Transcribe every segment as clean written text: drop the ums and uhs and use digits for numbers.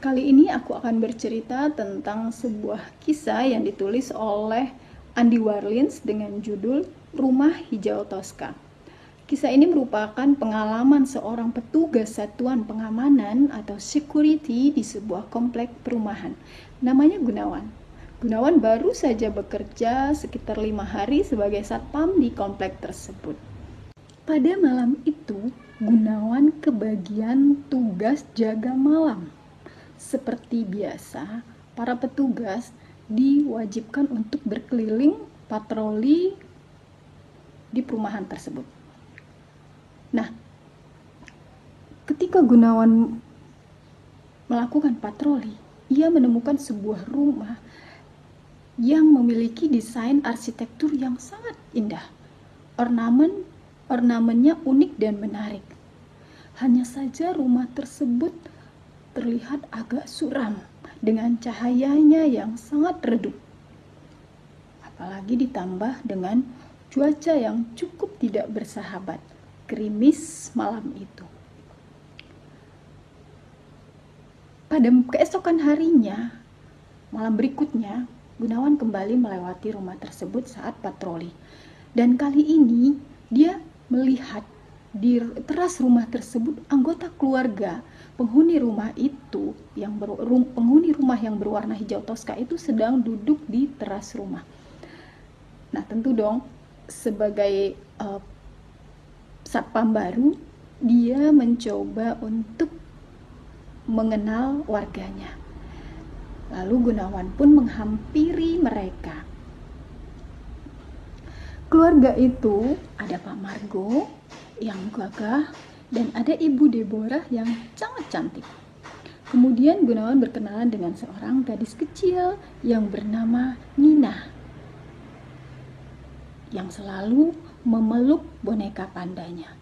Kali ini aku akan bercerita tentang sebuah kisah yang ditulis oleh Andy Warlins dengan judul Rumah Hijau Tosca. Kisah ini merupakan pengalaman seorang petugas satuan pengamanan atau security di sebuah komplek perumahan. Namanya Gunawan. Gunawan baru saja bekerja sekitar 5 hari sebagai satpam di komplek tersebut. Pada malam itu, Gunawan kebagian tugas jaga malam. Seperti biasa, para petugas diwajibkan untuk berkeliling patroli di perumahan tersebut. Nah, ketika Gunawan melakukan patroli, ia menemukan sebuah rumah yang memiliki desain arsitektur yang sangat indah. Ornamennya unik dan menarik. Hanya saja rumah tersebut terlihat agak suram dengan cahayanya yang sangat redup. Apalagi ditambah dengan cuaca yang cukup tidak bersahabat, gerimis malam itu. Pada keesokan harinya, malam berikutnya, Gunawan kembali melewati rumah tersebut saat patroli. Dan kali ini dia melihat di teras rumah tersebut anggota keluarga penghuni rumah yang berwarna hijau toska itu sedang duduk di teras rumah. Nah, tentu dong sebagai satpam baru, dia mencoba untuk mengenal warganya. Lalu Gunawan pun menghampiri mereka. Keluarga itu ada Pak Margo yang gagah dan ada Ibu Deborah yang sangat cantik. Kemudian Gunawan berkenalan dengan seorang gadis kecil yang bernama Nina, yang selalu memeluk boneka pandanya.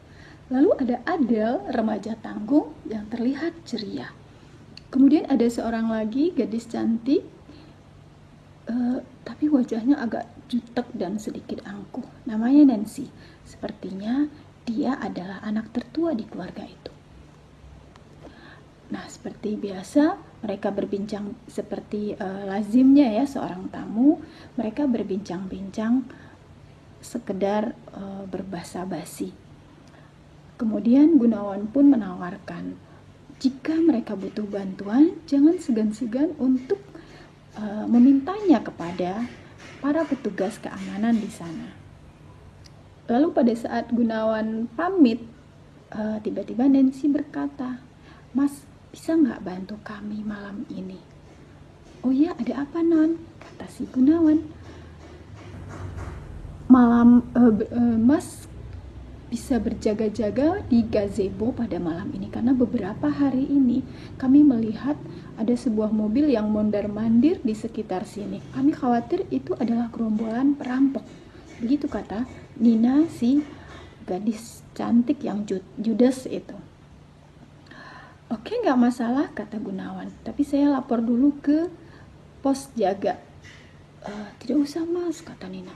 Lalu ada Adele, remaja tanggung yang terlihat ceria. Kemudian ada seorang lagi gadis cantik, tapi wajahnya agak jutek dan sedikit angkuh. Namanya Nancy. Sepertinya dia adalah anak tertua di keluarga itu. Nah, seperti biasa, mereka berbincang seperti lazimnya ya seorang tamu. Mereka berbincang-bincang sekedar berbasa-basi. Kemudian Gunawan pun menawarkan, jika mereka butuh bantuan, jangan segan-segan untuk memintanya kepada para petugas keamanan di sana. Lalu pada saat Gunawan pamit, tiba-tiba Nancy berkata, "Mas, bisa nggak bantu kami malam ini?" "Oh ya, ada apa Non?" kata si Gunawan. "Mas bisa berjaga-jaga di gazebo pada malam ini karena beberapa hari ini kami melihat ada sebuah mobil yang mondar-mandir di sekitar sini. Kami khawatir itu adalah gerombolan perampok." Begitu kata Nina, si gadis cantik yang judes itu. "Oke, nggak masalah," kata Gunawan, "tapi saya lapor dulu ke pos jaga." "Tidak usah Mas," kata Nina.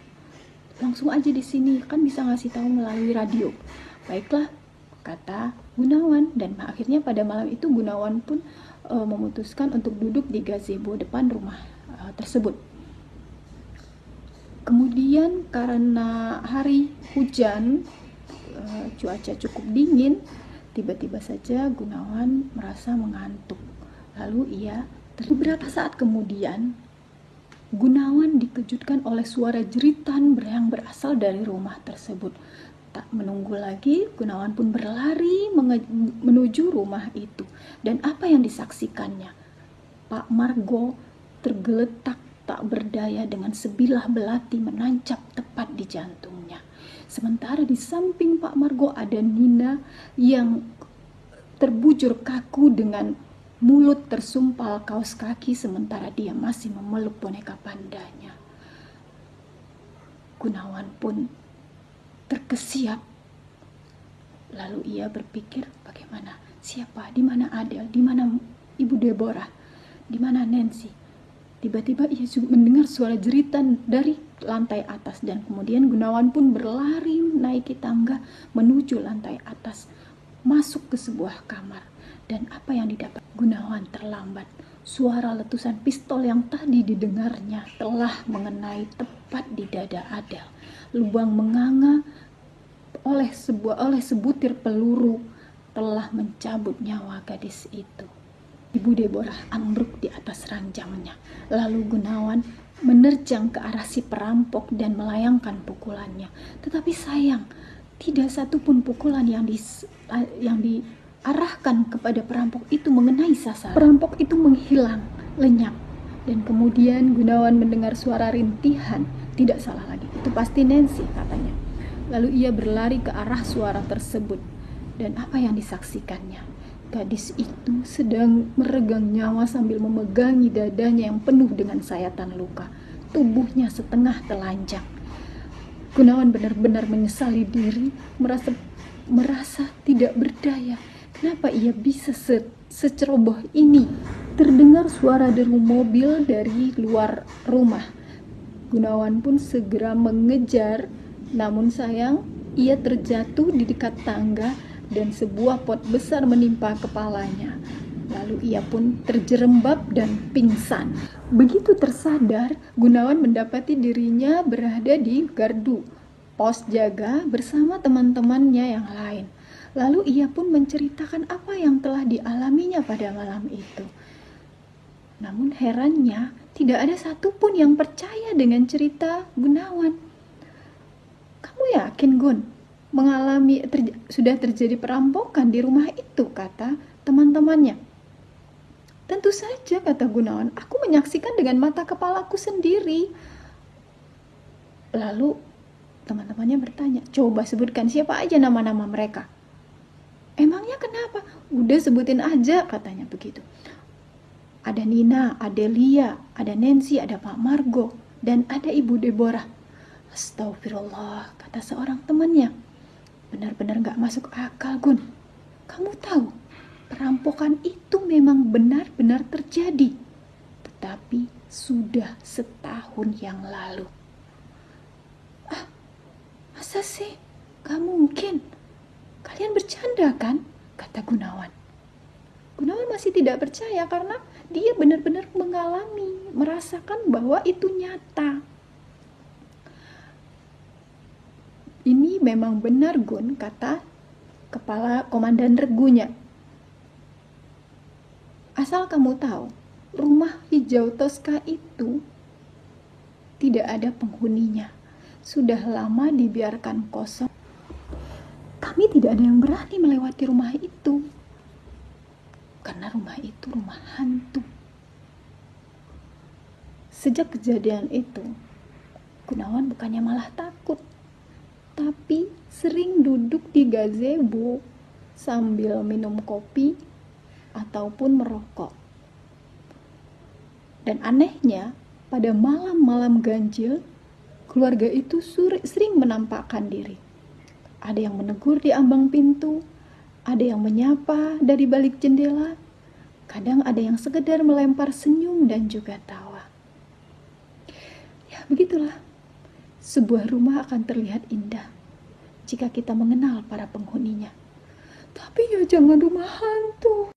"Langsung aja di sini, kan bisa ngasih tahu melalui radio." "Baiklah," kata Gunawan, dan akhirnya pada malam itu Gunawan pun memutuskan untuk duduk di gazebo depan rumah tersebut. Kemudian karena hari hujan, cuaca cukup dingin, tiba-tiba saja Gunawan merasa mengantuk. Lalu beberapa saat kemudian Gunawan dikejutkan oleh suara jeritan yang berasal dari rumah tersebut. Tak menunggu lagi, Gunawan pun berlari menuju rumah itu. Dan apa yang disaksikannya? Pak Margo tergeletak tak berdaya dengan sebilah belati menancap tepat di jantungnya. Sementara di samping Pak Margo ada Nina yang terbujur kaku dengan mulut tersumpal kaos kaki sementara dia masih memeluk boneka pandanya. Gunawan pun terkesiap. Lalu ia berpikir, bagaimana? Siapa? Di mana Adele? Di mana Ibu Deborah? Di mana Nancy? Tiba-tiba ia mendengar suara jeritan dari lantai atas dan kemudian Gunawan pun berlari naiki tangga menuju lantai atas, masuk ke sebuah kamar. Dan apa yang didapat? Gunawan terlambat. Suara letusan pistol yang tadi didengarnya telah mengenai tepat di dada Adel. Lubang menganga oleh sebutir peluru telah mencabut nyawa gadis itu. Ibu Deborah ambruk di atas ranjangnya. Lalu Gunawan menerjang ke arah si perampok dan melayangkan pukulannya. Tetapi sayang, tidak satupun pukulan yang diarahkan kepada perampok itu mengenai sasaran. Perampok itu menghilang, lenyap. Dan kemudian Gunawan mendengar suara rintihan. Tidak salah lagi, itu pasti Nancy, katanya. Lalu ia berlari ke arah suara tersebut. Dan apa yang disaksikannya? Gadis itu sedang meregang nyawa sambil memegangi dadanya yang penuh dengan sayatan luka. Tubuhnya setengah telanjang. Gunawan benar-benar menyesali diri, merasa tidak berdaya. Kenapa ia bisa seceroboh ini? Terdengar suara deru mobil dari luar rumah. Gunawan pun segera mengejar, namun sayang ia terjatuh di dekat tangga dan sebuah pot besar menimpa kepalanya. Lalu ia pun terjerembab dan pingsan. Begitu tersadar, Gunawan mendapati dirinya berada di gardu pos jaga bersama teman-temannya yang lain. Lalu ia pun menceritakan apa yang telah dialaminya pada malam itu. Namun herannya, tidak ada satupun yang percaya dengan cerita Gunawan. "Kamu yakin, Gun? Sudah terjadi perampokan di rumah itu," kata teman-temannya. "Tentu saja," kata Gunawan, "aku menyaksikan dengan mata kepalaku sendiri." Lalu teman-temannya bertanya, "Coba sebutkan siapa aja nama-nama mereka." "Emangnya kenapa?" "Udah sebutin aja," katanya begitu. "Ada Nina, ada Lia, ada Nancy, ada Pak Margo, dan ada Ibu Deborah." "Astagfirullah," kata seorang temannya. "Benar-benar gak masuk akal, Gun. Kamu tahu, perampokan itu memang benar-benar terjadi. Tetapi sudah setahun yang lalu." "Ah, masa sih? Gak mungkin. Kalian bercanda kan?" kata Gunawan. Gunawan masih tidak percaya karena dia benar-benar merasakan bahwa itu nyata. "Ini memang benar, Gun," kata kepala komandan regunya. "Asal kamu tahu, rumah hijau Tosca itu tidak ada penghuninya. Sudah lama dibiarkan kosong. Kami tidak ada yang berani melewati rumah itu. Karena rumah itu rumah hantu." Sejak kejadian itu, Gunawan bukannya malah takut, tapi sering duduk di gazebo sambil minum kopi ataupun merokok. Dan anehnya, pada malam-malam ganjil, keluarga itu sering menampakkan diri. Ada yang menegur di ambang pintu, ada yang menyapa dari balik jendela, kadang ada yang sekedar melempar senyum dan juga tawa. Ya, begitulah. Sebuah rumah akan terlihat indah jika kita mengenal para penghuninya. Tapi ya jangan rumah hantu.